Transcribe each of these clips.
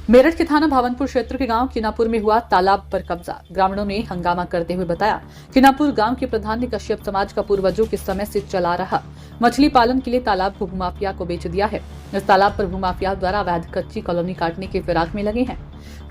मेरठ के थाना भावनपुर क्षेत्र के गांव किनापुर में हुआ तालाब पर कब्जा। ग्रामीणों ने हंगामा करते हुए बताया, किनापुर गांव के प्रधान ने कश्यप समाज का पूर्वजों के समय से चला रहा मछली पालन के लिए तालाब को भूमाफिया को बेच दिया है। इस तालाब पर भूमाफिया द्वारा अवैध कच्ची कॉलोनी काटने के फिराक में लगे हैं।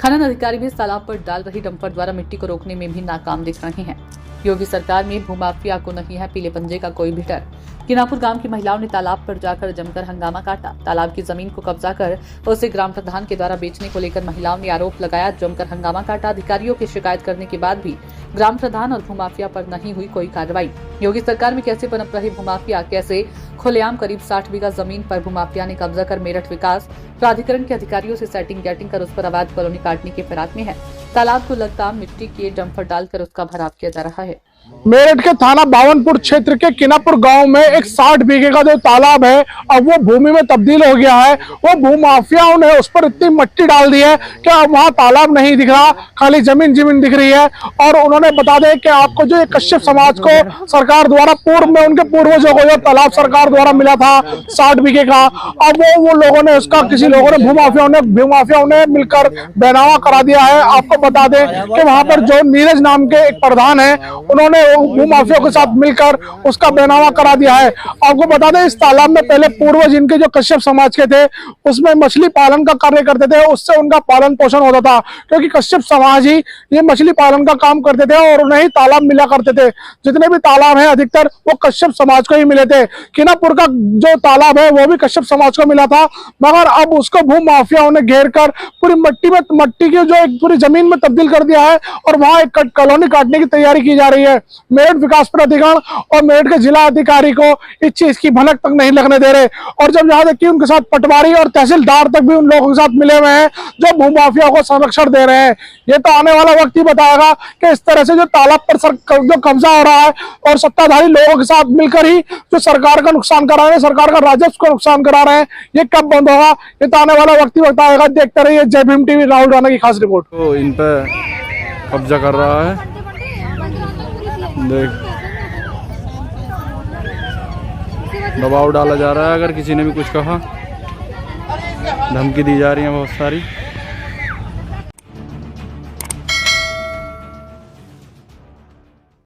खनन अधिकारी भी इस तालाब पर डाल रही डंपर द्वारा मिट्टी को रोकने में भी नाकाम दिख रहे हैं। योगी सरकार में भूमाफिया को नहीं है पीले पंजे का कोई भी डर। किनापुर गांव की महिलाओं ने तालाब पर जाकर जमकर हंगामा काटा। तालाब की जमीन को कब्जा कर उसे ग्राम प्रधान के द्वारा बेचने को लेकर महिलाओं ने आरोप लगाया, जमकर हंगामा काटा। अधिकारियों की शिकायत करने के बाद भी ग्राम प्रधान और भूमाफिया पर नहीं हुई कोई कार्रवाई। योगी सरकार में कैसे पनप रही भूमाफिया, कैसे खुलेआम करीब 60 बीघा जमीन पर भूमाफिया ने कब्जा कर मेरठ विकास प्राधिकरण के अधिकारियों से सेटिंग गेटिंग कर उस पर अवैध कॉलोनी काटने के फिराक में है। तालाब को लगातार मिट्टी के डंपर डालकर उसका भराव किया जा रहा है। मेरठ के थाना भावनपुर क्षेत्र के किनापुर गांव में एक 60 बीघे का जो तालाब है अब वो भूमि में तब्दील हो गया है। वो भूमाफियाओं ने उस पर इतनी मिट्टी डाल दी है कि अब वहां तालाब नहीं दिख रहा, खाली जमीन दिख रही है। और उन्होंने बता दें कि आपको जो कश्यप समाज को सरकार द्वारा पूर्व में उनके पूर्वजों को जो तालाब सरकार द्वारा मिला था 60 बीघे का, अब वो लोगों ने उसका किसी लोगों ने भूमाफियाओं ने मिलकर बेनामा करा दिया है। आपको बता दें कि वहां पर जो नीरज नाम के एक प्रधान है, उन्होंने भूमाफिया के साथ मिलकर उसका बेनामा करा दिया है। आपको बता दें इस तालाब में पहले पूर्वज इनके जो कश्यप समाज के थे उसमें मछली पालन का कार्य करते थे, उससे उनका पालन पोषण होता था, क्योंकि कश्यप समाज ही ये मछली पालन का काम करते थे और उन्हें ही तालाब मिला करते थे। जितने भी तालाब हैं अधिकतर वो कश्यप समाज को ही मिले थे। किनापुर का जो तालाब है वो भी कश्यप समाज को मिला था, मगर अब उसको भूमाफियाओं ने घेर कर पूरी मट्टी की जो एक पूरी जमीन में तब्दील कर दिया है और वहां एक कॉलोनी काटने की तैयारी की जा रही है। मेरठ विकास प्राधिकरण और मेरठ के जिला अधिकारी को इस चीज की भनक तक नहीं लगने दे रहे। और जब यहाँ तक कि उनके साथ पटवारी और तहसीलदार तक भी उन लोगों के साथ मिले हुए हैं जो भूमाफिया को संरक्षण दे रहे हैं। ये तो आने वाला वक्त ही बताएगा कि इस तरह से जो तालाब पर जो कब्जा हो रहा है और सत्ताधारी लोगों के साथ मिलकर ही जो सरकार का नुकसान करा रहे हैं, सरकार का राजस्व को नुकसान करा रहे हैं, ये कब बंद होगा ये तो आने वाला वक्त ही बताएगा। देखते रहिए जय भीम टीवी, राहुल राणा की खास रिपोर्ट। तो इन पे कब्जा कर रहा है, देख दबाव डाला जा रहा है। अगर किसी ने भी कुछ कहा धमकी दी जा रही है बहुत सारी।